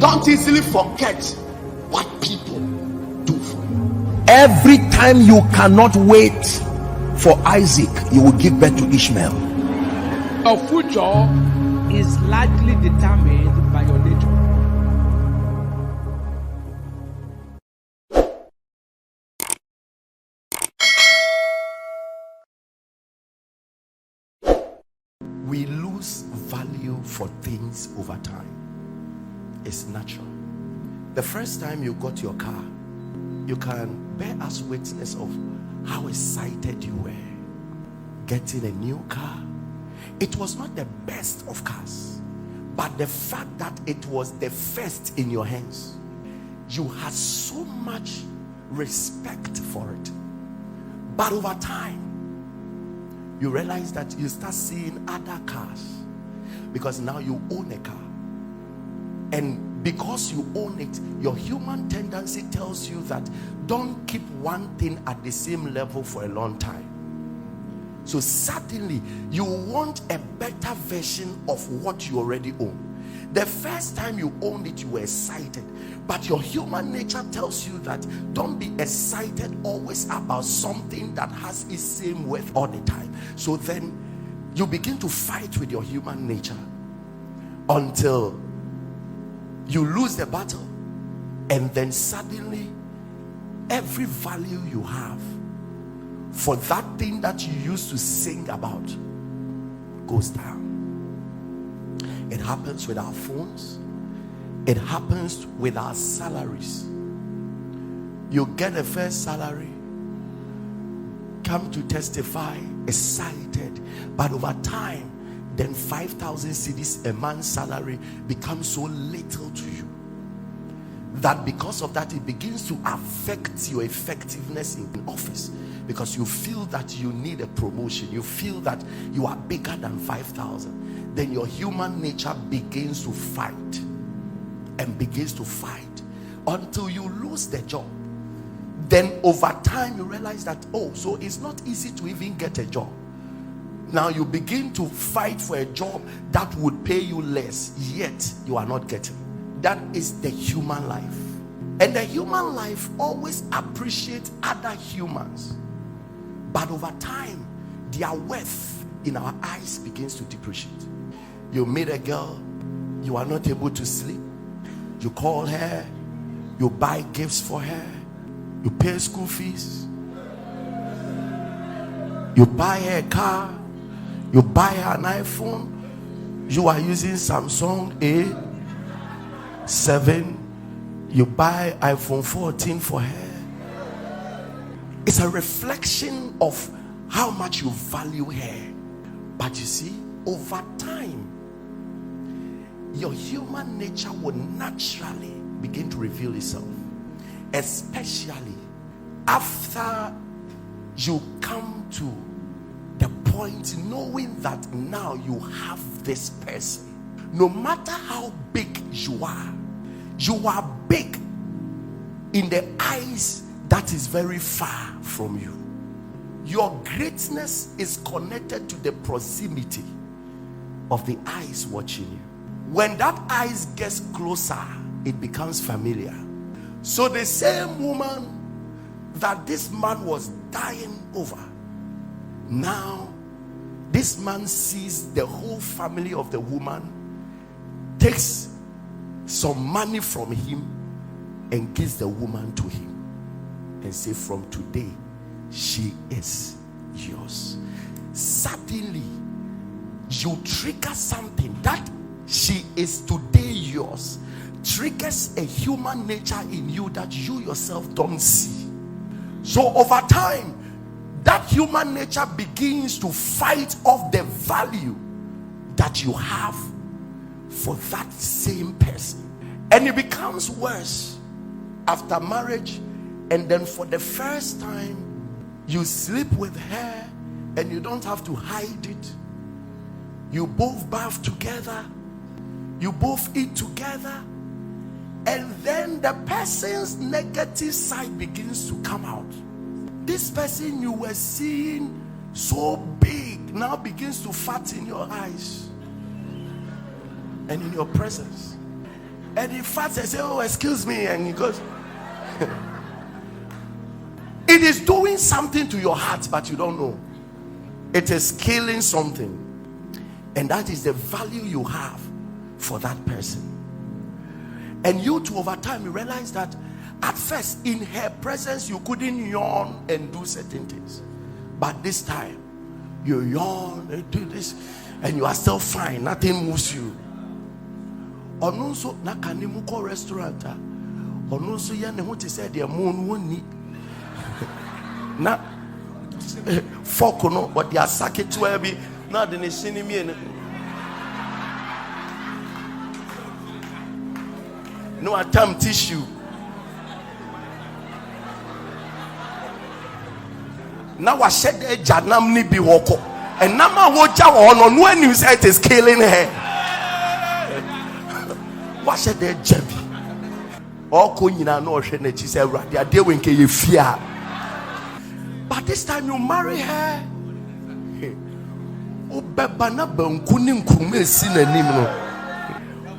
Don't easily forget what people do for you. Every time you cannot wait for Isaac, you will give birth to Ishmael. Your future is largely determined by your nature. We lose value for things over time. It's natural. The first time you got your car, you can bear us witness of how excited you were getting a new car. It was not the best of cars, but the fact that it was the first in your hands, you had so much respect for it. But over time, you realize that you start seeing other cars, because now you own a car, and because you own it, your human tendency tells you that don't keep one thing at the same level for a long time. So suddenly you want a better version of what you already own. The first time you owned it, you were excited, but your human nature tells you that don't be excited always about something that has its same worth all the time. So then you begin to fight with your human nature until you lose the battle, and then suddenly every value you have for that thing that you used to sing about goes down. It happens with our phones. It happens with our salaries. You get a first salary, come to testify, excited, but over time, then 5,000 cedis a month's salary becomes so little to you that because of that, it begins to affect your effectiveness in office, because you feel that you need a promotion, you feel that you are bigger than 5,000. Then your human nature begins to fight and begins to fight until you lose the job. Then over time you realize that, oh, so it's not easy to even get a job. Now you begin to fight for a job that would pay you less, yet you are not getting. That is the human life. And the human life always appreciates other humans, but over time their worth in our eyes begins to depreciate. You meet a girl, you are not able to sleep, you call her, you buy gifts for her, you pay school fees, you buy her a car, you buy her an iPhone, you are using Samsung A7, you buy iPhone 14 for her. It's a reflection of how much you value her. But you see, over time, your human nature will naturally begin to reveal itself, especially after you come to the point knowing that now you have this person. No matter how big you are big in the eyes that is very far from you. Your greatness is connected to the proximity of the eyes watching you. When that eyes gets closer, it becomes familiar. So the same woman that this man was dying over, now this man sees the whole family of the woman, takes some money from him and gives the woman to him and say, from today she is yours. Suddenly you trigger something that she is today yours, triggers a human nature in you that you yourself don't see. So over time, that human nature begins to fight off the value that you have for that same person. And it becomes worse after marriage, and then for the first time you sleep with her and you don't have to hide it. You both bath together, you both eat together, and then the person's negative side begins to come out. This person you were seeing so big now begins to fat in your eyes and in your presence. And he farts and says, oh, excuse me. And he goes, it is doing something to your heart, but you don't know. It is killing something. And that is the value you have for that person. And you too, over time, you realize that at first, in her presence, you couldn't yawn and do certain things. But this time, you yawn and do this, and you are still fine. Nothing moves you. Or no, so na kanimuko restaurant. Or no, so ya ne want to say the moon won't need. Na folk no, but they are sake to every. Now the nation me. No attempt tissue. Now I said the janam ni bi woko. And nama woja on when you say it is killing her. What said the jebi? All kunyina no shene chi say they are doing ke you fear. But this time you marry her. O bebana banku ni nkume si na nim no.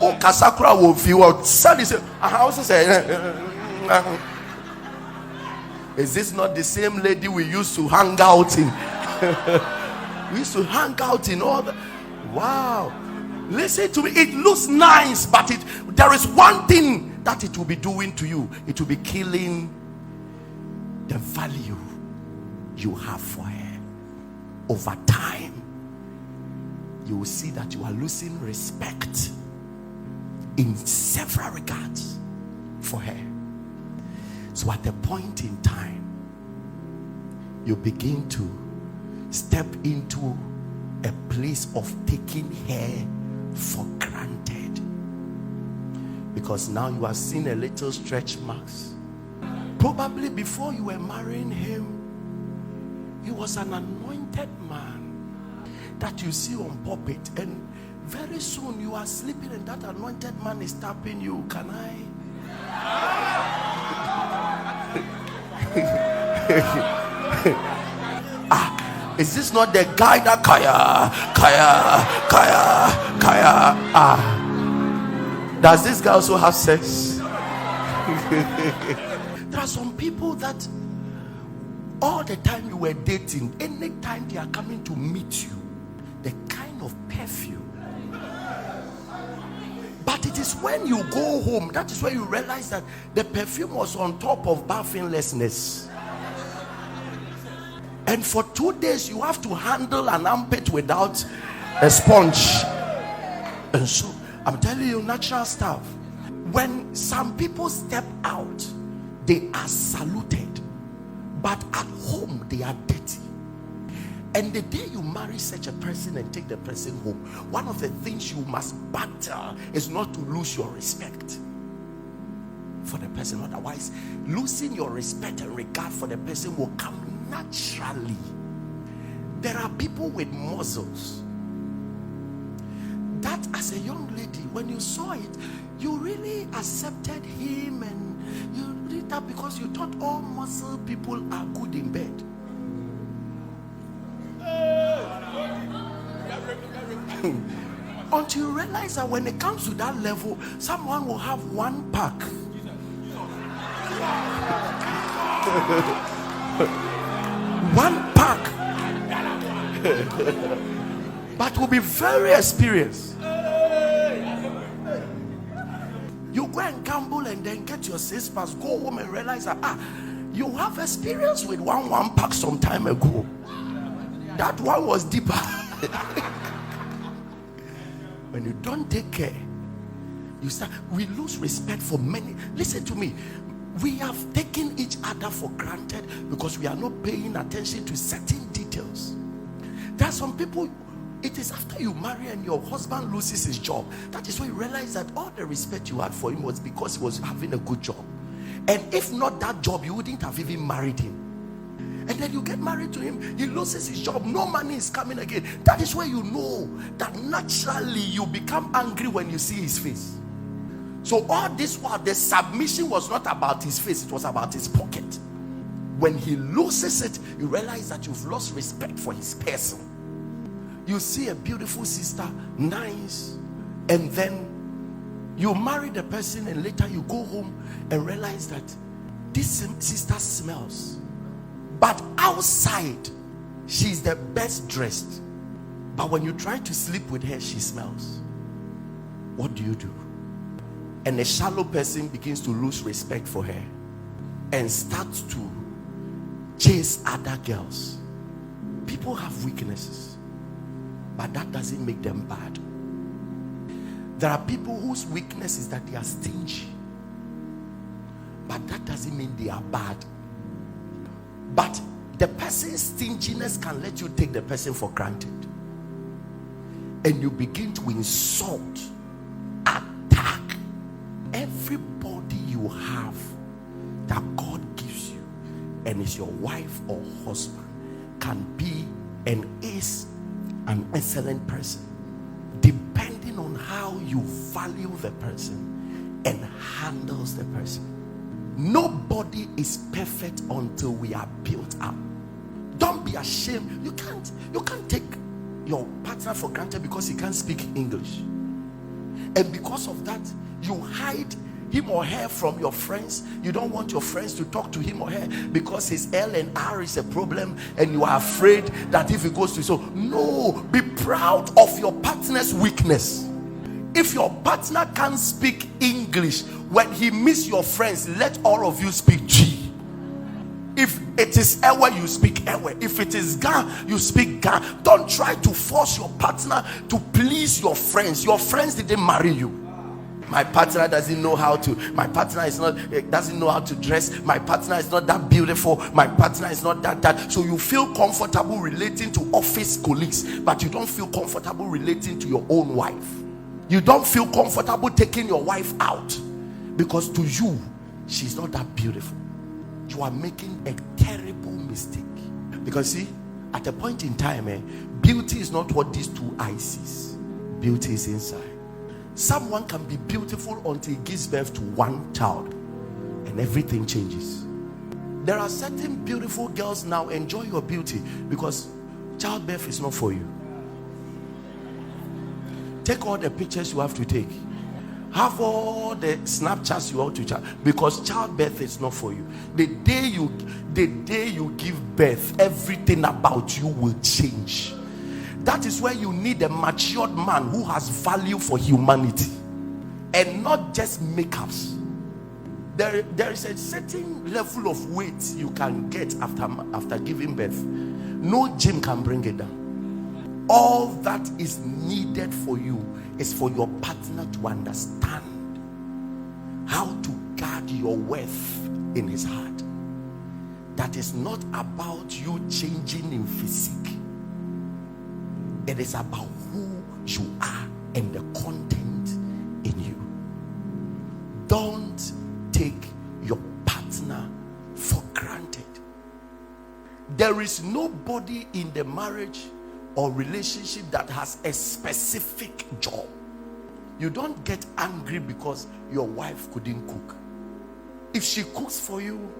O kasakura wo fi wo say house say is this not the same lady we used to hang out in? We used to hang out in all the. Wow. Listen to me. It looks nice, but there is one thing that it will be doing to you. It will be killing the value you have for her. Over time, you will see that you are losing respect in several regards for her. So at a point in time, you begin to step into a place of taking her for granted, because now you are seeing a little stretch marks. Probably before you were marrying him, he was an anointed man that you see on pulpit, and very soon you are sleeping and that anointed man is tapping you. Can I? Is this not the guy that kaya? Does this guy also have sex? There are some people that all the time you were dating, anytime they are coming to meet you, the kind of perfume. But it is when you go home, that is when you realize that the perfume was on top of baffinglessness. And for 2 days, you have to handle an armpit without a sponge. And so, I'm telling you, natural stuff. When some people step out, they are saluted. But at home, they are dirty. And the day you marry such a person and take the person home, one of the things you must battle is not to lose your respect for the person. Otherwise, losing your respect and regard for the person will come naturally. There are people with muscles that as a young lady, when you saw it, you really accepted him, and you did that because you thought all muscle people are good in bed. Until you realize that when it comes to that level, someone will have one pack. One pack. But will be very experienced. You go and gamble and then get your 6 packs, go home and realize that you have experience with one pack some time ago. That one was deeper. When you don't take care, we lose respect for many. Listen to me. We have taken each other for granted because we are not paying attention to certain details. There are some people, it is after you marry and your husband loses his job, that is when you realize that all the respect you had for him was because he was having a good job. And if not that job, you wouldn't have even married him. And then you get married to him, he loses his job, no money is coming again. That is where you know that naturally you become angry when you see his face. So all this while, the submission was not about his face, it was about his pocket. When he loses it, you realize that you've lost respect for his person. You see a beautiful sister, nice, and then You marry the person and later you go home and realize that this sister smells. But outside, she's the best dressed. But when you try to sleep with her, she smells. What do? And a shallow person begins to lose respect for her and starts to chase other girls. People have weaknesses, but that doesn't make them bad. There are people whose weakness is that they are stingy, but that doesn't mean they are bad. But the person's stinginess can let you take the person for granted, and you begin to insult, attack everybody you have that God gives you, and is your wife or husband, can be and is an excellent person, depending on how you value the person and handles the person. Nobody is perfect until we are built up. Don't be ashamed. You can't take your partner for granted because he can't speak English, and because of that you hide him or her from your friends. You don't want your friends to talk to him or her because his L and R is a problem, and you are afraid that if he goes to so. No, be proud of your partner's weakness. If your partner can't speak English, when he meets your friends, let all of you speak G. If it is Ewe, you speak Ewe. If it is Ga, you speak Ga. Don't try to force your partner to please your friends. Your friends didn't marry you. My partner doesn't know how to. My partner doesn't know how to dress. My partner is not that beautiful. My partner is not that. So you feel comfortable relating to office colleagues, but you don't feel comfortable relating to your own wife. You don't feel comfortable taking your wife out because to you, she's not that beautiful. You are making a terrible mistake. Because see, at a point in time, beauty is not what these two eyes sees. Beauty is inside. Someone can be beautiful until he gives birth to one child, and everything changes. There are certain beautiful girls now. Enjoy your beauty because childbirth is not for you. Take all the pictures you have to take. Have all the Snapchats you want to chat, because childbirth is not for you. The day you give birth, everything about you will change. That is where you need a matured man who has value for humanity and not just makeups. There is a certain level of weight you can get after giving birth. No gym can bring it down. All that is needed for you is for your partner to understand how to guard your worth in his heart. That is not about you changing in physique. It is about who you are and the content in you. Don't take your partner for granted. There is nobody in the marriage or relationship that has a specific job. You don't get angry because your wife couldn't cook. If she cooks for you,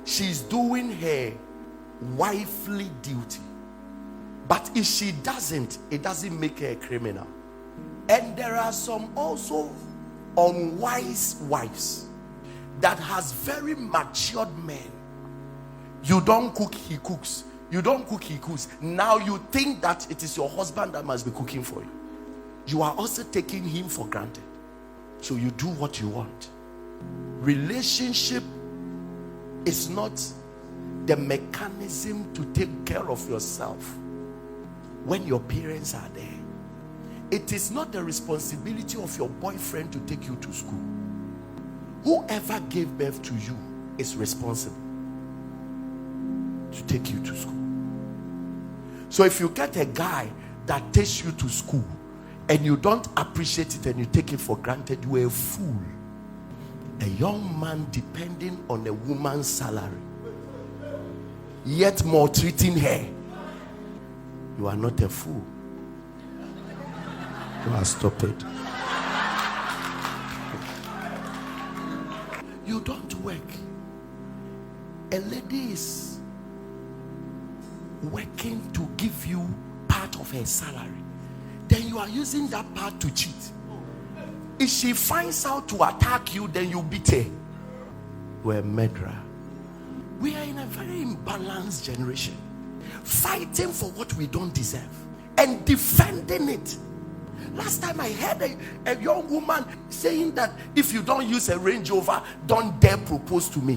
she's doing her wifely duty. But if she doesn't, it doesn't make her a criminal. And there are some also unwise wives that has very matured men. You don't cook, he cooks. You don't cook, he cooks. Now you think that it is your husband that must be cooking for you. You are also taking him for granted. So you do what you want. Relationship is not the mechanism to take care of yourself when your parents are there. It is not the responsibility of your boyfriend to take you to school. Whoever gave birth to you is responsible to take you to school. So if you get a guy that takes you to school and you don't appreciate it and you take it for granted, you are a fool. A young man depending on a woman's salary, yet maltreating her. You are not a fool. You are stupid. You don't work. A lady is working to give you part of her salary. Then you are using that part to cheat. If she finds out to attack you, then you beat her. We're a murderer. We are in a very imbalanced generation, fighting for what we don't deserve and defending it. Last time I heard a young woman saying that if you don't use a Range Rover, don't dare propose to me.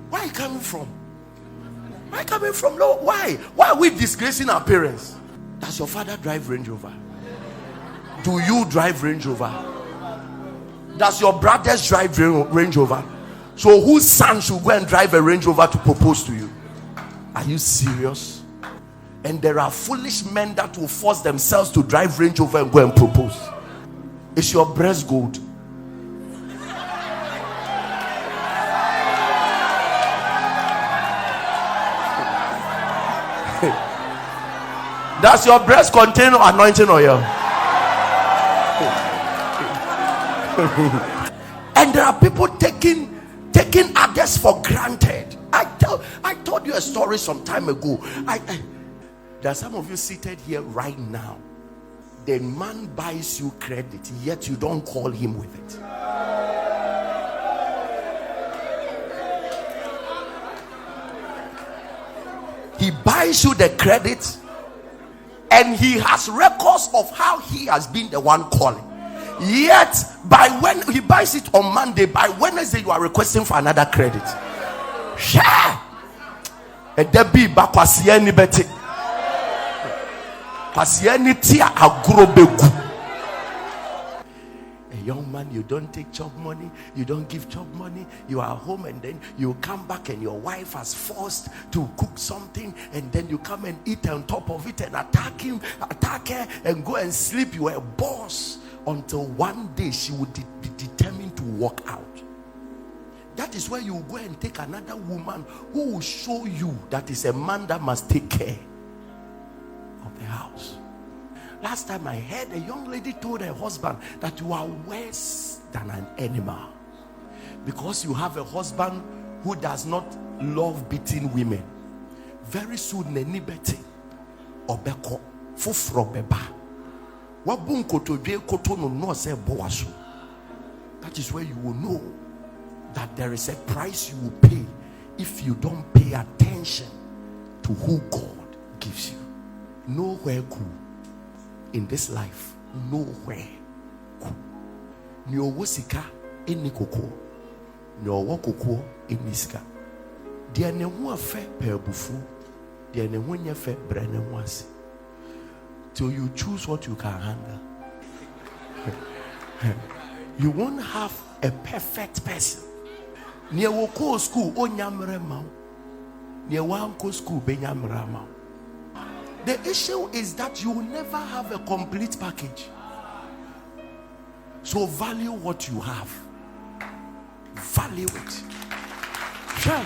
Where are you coming from? Where are you coming from? No, why? Why are we disgracing our parents? Does your father drive Range Rover? Do you drive Range Rover? Does your brothers drive Range Rover? So whose son should go and drive a Range Rover to propose to you? Are you serious? And there are foolish men that will force themselves to drive Range Rover and go and propose. Is your breast gold? Does your breast contain anointing oil? And there are people taking others for granted. I told you a story some time ago. There are some of you seated here right now. The man buys you credit, yet you don't call him with it. He buys you the credit, and he has records of how he has been the one calling. Yet, by when he buys it on Monday, by Wednesday you are requesting for another credit. Share. A Debbie bakwasieni beti. Kwasieni tia agrobegu. A young man, you don't take job money, you don't give job money, you are home, and then you come back and your wife has forced to cook something, and then you come and eat on top of it and attack her and go and sleep. You are a boss until one day she would be determined to walk out. That is where you will go and take another woman who will show you that is a man that must take care of the house. Last time I heard a young lady told her husband that you are worse than an animal because you have a husband who does not love beating women. Very soon, neni beti obeko fufro beba. That is where you will know that there is a price you will pay if you don't pay attention to who God gives you. Nowhere cool in this life. Nowhere cool. Nyo wosika eni koko. Nyo wokoko eni sika. Dia ne ho afa pebufu. Dia ne ho nya fa brane ho ase. Till you choose what you can handle. You won't have a perfect person. Near woko school onyamre ma. Near wanko school benyamra ma. The issue is that you will never have a complete package. So value what you have. Value it. Sure.